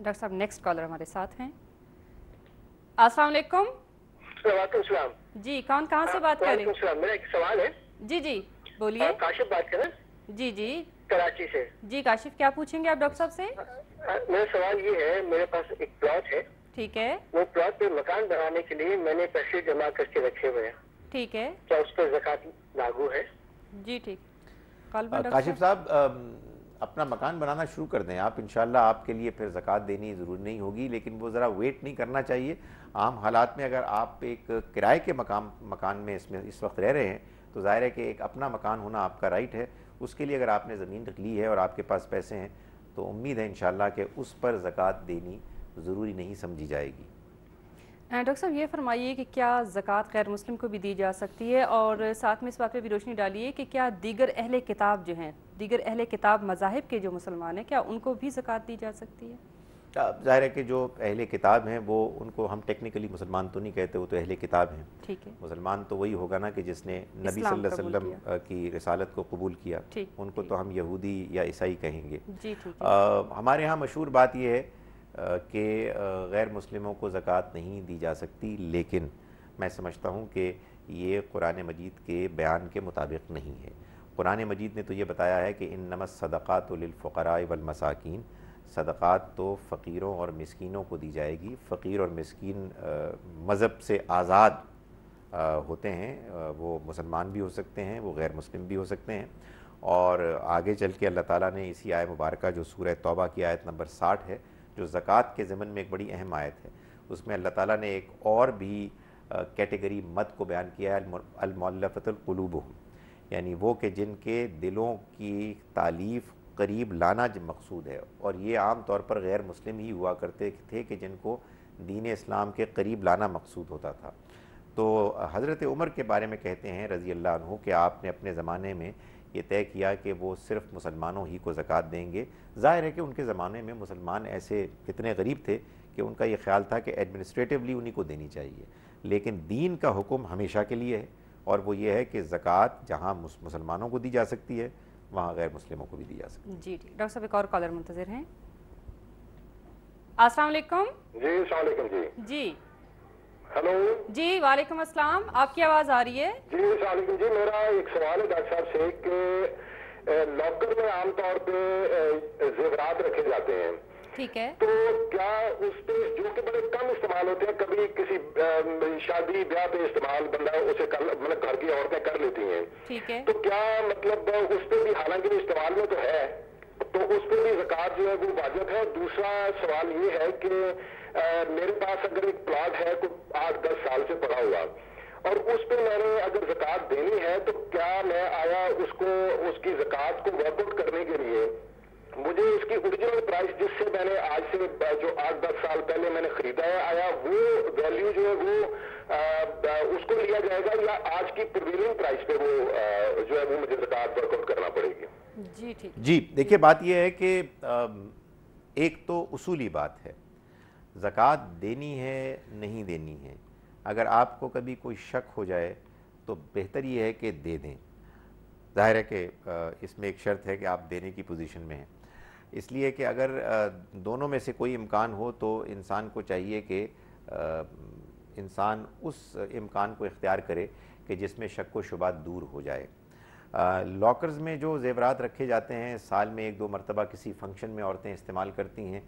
Doctor साहब next collar हमारे साथ हैं। अस्सलाम वालेकुम। वालेकुम। जी, कौन कहाँ से बात कर रहे हैं? मेरा एक सवाल है। जी जी बोलिए। काशिफ बात कर रहे हैं? जी जी कराची से। जी काशिफ, क्या पूछेंगे आप डॉक्टर साहब से? मेरा सवाल ये है, मेरे पास एक प्लॉट है। ठीक है। वो प्लॉट पे मकान बनाने के लिए मैंने पैसे जमा करके रखे हुए हैं। ठीक है। क्या उस पर ज़कात लागू है? जी ठीक। काशिफ साहब, अपना मकान बनाना शुरू कर दें आप, इंशाल्लाह आपके लिए फिर ज़कात देनी ज़रूरी नहीं होगी, लेकिन वो ज़रा वेट नहीं करना चाहिए। आम हालात में अगर आप एक किराए के मकान में इस वक्त रह रहे हैं तो ज़ाहिर है कि एक अपना मकान होना आपका राइट है। उसके लिए अगर आपने ज़मीन ली है और आपके पास पैसे हैं तो उम्मीद है इंशाल्लाह कि उस पर ज़कात देनी ज़रूरी नहीं समझी जाएगी। डॉक्टर साहब ये फरमाइए कि क्या ज़कात गैर मुस्लिम को भी दी जा सकती है, और साथ में इस बात पे भी रोशनी डालिए कि क्या दीगर अहले किताब जो हैं, दीगर अहले किताब मज़ाहिब के जो मुसलमान हैं, क्या उनको भी ज़कात दी जा सकती है? ज़ाहिर है कि जो अहले किताब हैं वो, उनको हम टेक्निकली मुसलमान तो नहीं कहते, वो तो अहले किताब हैं। ठीक है। मुसलमान तो वही होगा ना कि जिसने नबी सल्लल्लाहु अलैहि वसल्लम की रिसालत को कबूल किया, उनको तो हम यहूदी या ईसाई कहेंगे। जी ठीक है। हमारे यहाँ मशहूर बात ये है कि गैर मुस्लिमों को ज़कात नहीं दी जा सकती, लेकिन मैं समझता हूँ कि ये कुरान मजीद के बयान के मुताबिक नहीं है। कुरान मजीद ने तो ये बताया है कि इन्नमस सदक़ातु लिल-फ़ुक़राए वल मसाकीन, सदक़ात तो फ़कीरों और मिस्कीनों को दी जाएगी। फ़कीर और मिस्कीन मज़हब से आज़ाद होते हैं, वो मुसलमान भी हो सकते हैं, वो गैर मुस्लिम भी हो सकते हैं। और आगे चल के अल्लाह ताला ने इसी आयत मुबारका जो सूरह तौबा की आयत नंबर 60 है, जो ज़कात के ज़िमन में एक बड़ी अहम आयत है, उसमें अल्लाह ताला ने एक और भी कैटेगरी मद को बयान किया है, अल-मुअल्लफ़तुल क़ुलूबुहुम, यानी वो कि जिनके दिलों की तालीफ़ करीब लाना जो मकसूद है। और ये आम तौर पर गैर मुस्लिम ही हुआ करते थे कि जिनको दीन इस्लाम के करीब लाना मकसूद होता था। तो हज़रत उमर के बारे में कहते हैं रज़ी अल्लाह अन्हु कि आपने अपने ज़माने में ये तय किया कि वो सिर्फ़ मुसलमानों ही को ज़कात देंगे। ज़ाहिर है कि उनके ज़माने में मुसलमान ऐसे कितने गरीब थे कि उनका ये ख्याल था कि एडमिनिस्ट्रेटिवली उन्हीं को देनी चाहिए, लेकिन दीन का हुक्म हमेशा के लिए है, और वो ये है कि ज़कात जहाँ मुसलमानों को दी जा सकती है वहाँ गैर मुस्लिमों को भी दी जा सकती है। जी डॉक्टर साहब एक और कॉलर मुंतज़िर हैं। अस्सलाम वालेकुम। जी अस्सलाम वालेकुम। जी जी हेलो। जी वालेकुम अस्सलाम, आपकी आवाज़ आ रही है? जी अस्सलाम वालेकुम। जी मेरा एक सवाल है डॉक्टर साहब से कि लॉकर में आमतौर पे जेवरात रखे जाते हैं, ठीक है, तो क्या उस पे जो कि बड़े कम इस्तेमाल होते हैं, कभी किसी शादी ब्याह पे इस्तेमाल बंदा उसे कर, मतलब घर की औरतें कर लेती हैं, ठीक है, तो क्या मतलब उस पे भी, हालांकि वो इस्तेमाल में तो है, तो उस पे भी ज़कात जो है वो वाजिब है? दूसरा सवाल ये है कि मेरे पास अगर एक प्लॉट है कोई 8-10 साल से पड़ा हुआ, और उस पे मैंने अगर ज़कात देनी है, तो क्या मैं आया उसको, उसकी ज़कात को वर्कआउट करने के लिए मुझे उसकी ओरिजिनल प्राइस जिससे मैंने आज से जो 8-10 साल पहले मैंने खरीदा है, आया वो वैल्यू जो है वो उसको लिया जाएगा, या आज की प्रिवेलिंग प्राइस पे वो जो है वो मुझे ज़कात वर्कआउट करना पड़ेगी? जी ठीक। जी देखिए, बात यह है कि एक तो उसूली बात है, ज़कात देनी है नहीं देनी है। अगर आपको कभी कोई शक हो जाए तो बेहतर ये है कि दे दें। ज़ाहिर है कि इसमें एक शर्त है कि आप देने की पोजीशन में हैं, इसलिए कि अगर दोनों में से कोई इम्कान हो तो इंसान को चाहिए कि इंसान उस इम्कान को इख्तियार करे कि जिसमें शक व शुबा दूर हो जाए। लॉकर्स में जो ज़ेवरात रखे जाते हैं, साल में 1-2 मरतबा किसी फंक्शन में औरतें इस्तेमाल करती हैं,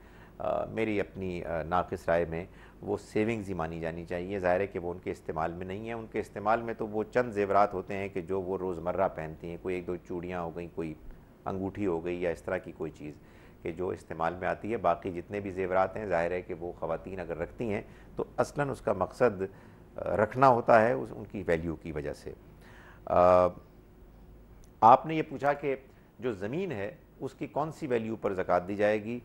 मेरी अपनी नाक़िस राय में वो सेविंग्स ही मानी जानी चाहिए। ज़ाहिर है कि वो उनके इस्तेमाल में नहीं है। उनके इस्तेमाल में तो वो चंद ज़ेवरात होते हैं कि जो वो रोज़मर्रा पहनती हैं, कोई 1-2 चूड़ियाँ हो गई, कोई अंगूठी हो गई, या इस तरह की कोई चीज़ कि जो इस्तेमाल में आती है। बाकी जितने भी ज़ेवरात हैं, ज़ाहिर है कि वो ख़वातीन अगर रखती हैं तो असलन उसका मकसद रखना होता है उनकी वैल्यू की वजह से। आपने ये पूछा कि जो ज़मीन है उसकी कौन सी वैल्यू पर ज़कात दी जाएगी।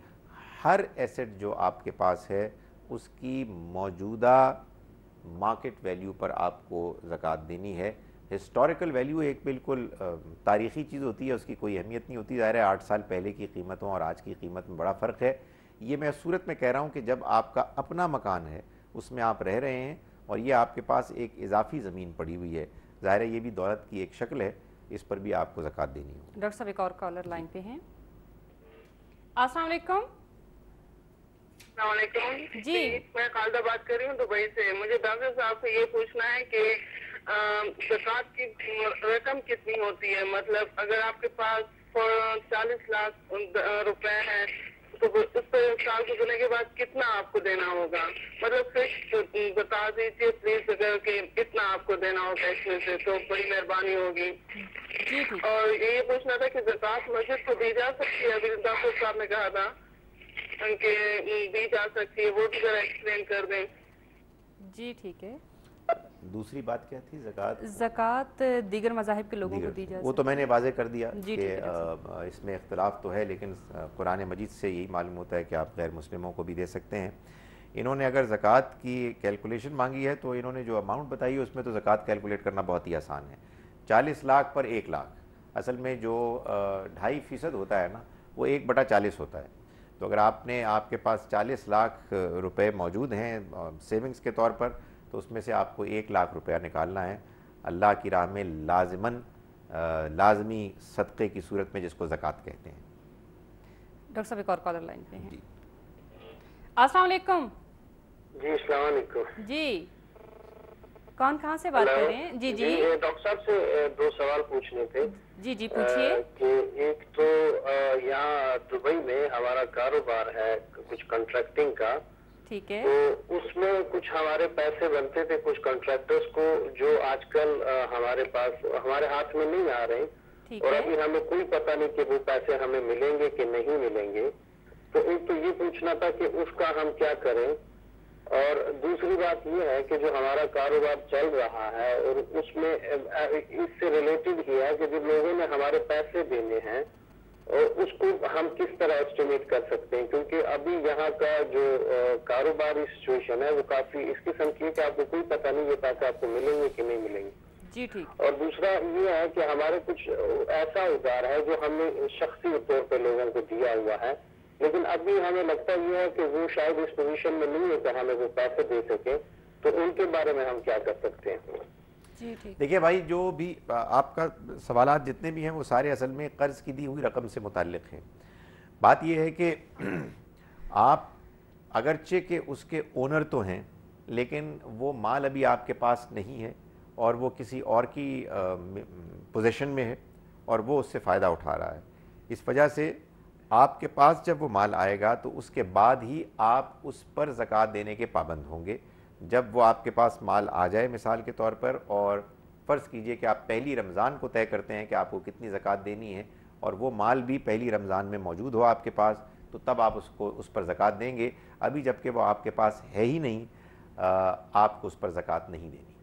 हर एसेट जो आपके पास है उसकी मौजूदा मार्केट वैल्यू पर आपको ज़कात देनी है। हिस्टोरिकल वैल्यू एक बिल्कुल तारीख़ी चीज़ होती है, उसकी कोई अहमियत नहीं होती। ज़ाहिर है 8 साल पहले की कीमतों और आज की कीमत में बड़ा फ़र्क है। ये मैं सूरत में कह रहा हूँ कि जब आपका अपना मकान है, उसमें आप रह रहे हैं और ये आपके पास एक इजाफ़ी ज़मीन पड़ी हुई है, ज़ाहिर है ये भी दौलत की एक शक्ल है, इस पर भी आपको ज़कात देनी होगी। डॉक्टर साहब एक और कॉलर लाइन पे हैं। अस्सलाम वालेकुम। السلام علیکم جی میں خالدہ بات کر رہی ہوں دبئی سے. مجھے ڈاکٹر صاحب سے یہ پوچھنا ہے کہ زکوٰۃ کی رقم کتنی ہوتی ہے؟ مطلب اگر آپ کے پاس 40 لاکھ روپے ہیں تو اس پہ سال گزرنے کے بعد کتنا آپ کو دینا ہوگا؟ مطلب پھر بتا دیجیے پلیز اگر کہ کتنا آپ کو دینا ہوگا اس میں سے تو بڑی مہربانی ہوگی. جی ٹھیک. اور یہ پوچھنا تھا کہ زکوٰۃ مسجد کو دی جا سکتی ہے؟ ابھی ڈاکٹر صاحب نے کہا تھا کہ دی جا سکتی ہے, وہ بھی ذرا ایکسپلین کر دیں. جی ٹھیک ہے. دوسری بات کیا تھی؟ زکوٰۃ زکوٰۃ دیگر مذاہب کے لوگوں کو دی جا سکتی ہے. وہ تو میں نے واضح کر دیا کہ اس میں اختلاف تو ہے, لیکن قرآن مجید سے یہی معلوم ہوتا ہے کہ آپ غیر مسلموں کو بھی دے سکتے ہیں. انہوں نے اگر زکوٰۃ کی کیلکولیشن مانگی ہے تو انہوں نے جو اماؤنٹ بتائی ہے اس میں تو زکوٰۃ کیلکولیٹ کرنا بہت ہی آسان ہے. 40 لاکھ پر 1 لاکھ, اصل میں جو 2.5% ہوتا ہے نا وہ 1/40 ہوتا ہے. تو اگر آپ کے پاس 40 لاکھ روپے موجود ہیں سیونگز کے طور پر, تو اس میں سے آپ کو 1 لاکھ روپیہ نکالنا ہے اللہ کی راہ میں لازمی صدقے کی صورت میں, جس کو زکوٰۃ کہتے ہیں. ڈاکٹر صاحب ایک اور کالر لائن پہ ہیں. السلام علیکم. جی السلام علیکم. جی کون کہاں سے بات کر رہے ہیں؟ جی جی ڈاکٹر صاحب سے 2 سوال پوچھنے تھے. جی جی پوچھیے. کہ ایک تو یہاں دبئی میں ہمارا کاروبار ہے کچھ کنٹریکٹنگ کا, ٹھیک ہے, تو اس میں کچھ ہمارے پیسے بنتے تھے کچھ کنٹریکٹرز کو, جو آج کل ہمارے پاس ہمارے ہاتھ میں نہیں آ رہے, اور ابھی ہمیں کوئی پتہ نہیں کہ وہ پیسے ہمیں ملیں گے کہ نہیں ملیں گے. تو ایک تو یہ پوچھنا تھا کہ اس کا ہم کیا کریں, اور دوسری بات یہ ہے کہ جو ہمارا کاروبار چل رہا ہے اور اس میں اس سے ریلیٹڈ ہی ہے کہ جب لوگوں نے ہمارے پیسے دینے ہیں اور اس کو ہم کس طرح اسٹیمیٹ کر سکتے ہیں, کیونکہ ابھی یہاں کا جو کاروباری سچویشن ہے وہ کافی اس قسم کی ہے کہ آپ کو کوئی پتہ نہیں یہ پیسے آپ کو ملیں گے کہ نہیں ملیں گے. جی ٹھیک. اور دوسرا یہ ہے کہ ہمارے کچھ ایسا ادار ہے جو ہم نے شخصی طور پہ لوگوں کو دیا ہوا ہے, لیکن ابھی ہمیں لگتا یہ ہے کہ وہ شاید اس پوزیشن میں نہیں ہے کہ ہمیں وہ پیسے دے سکے, تو ان کے بارے میں ہم کیا کر سکتے ہیں؟ جی ٹھیک. دیکھیے بھائی, جو بھی آپ کا سوالات جتنے بھی ہیں وہ سارے اصل میں قرض کی دی ہوئی رقم سے متعلق ہیں. بات یہ ہے کہ آپ اگرچہ کہ اس کے اونر تو ہیں, لیکن وہ مال ابھی آپ کے پاس نہیں ہے اور وہ کسی اور کی پوزیشن میں ہے اور وہ اس سے فائدہ اٹھا رہا ہے. اس وجہ سے آپ کے پاس جب وہ مال آئے گا تو اس کے بعد ہی آپ اس پر زکوٰۃ دینے کے پابند ہوں گے. جب وہ آپ کے پاس مال آ جائے مثال کے طور پر, اور فرض کیجئے کہ آپ پہلی رمضان کو طے کرتے ہیں کہ آپ کو کتنی زکوٰۃ دینی ہے, اور وہ مال بھی پہلی رمضان میں موجود ہو آپ کے پاس, تو تب آپ اس پر زکوٰۃ دیں گے. ابھی جب کہ وہ آپ کے پاس ہے ہی نہیں, آپ کو اس پر زکوٰۃ نہیں دینی.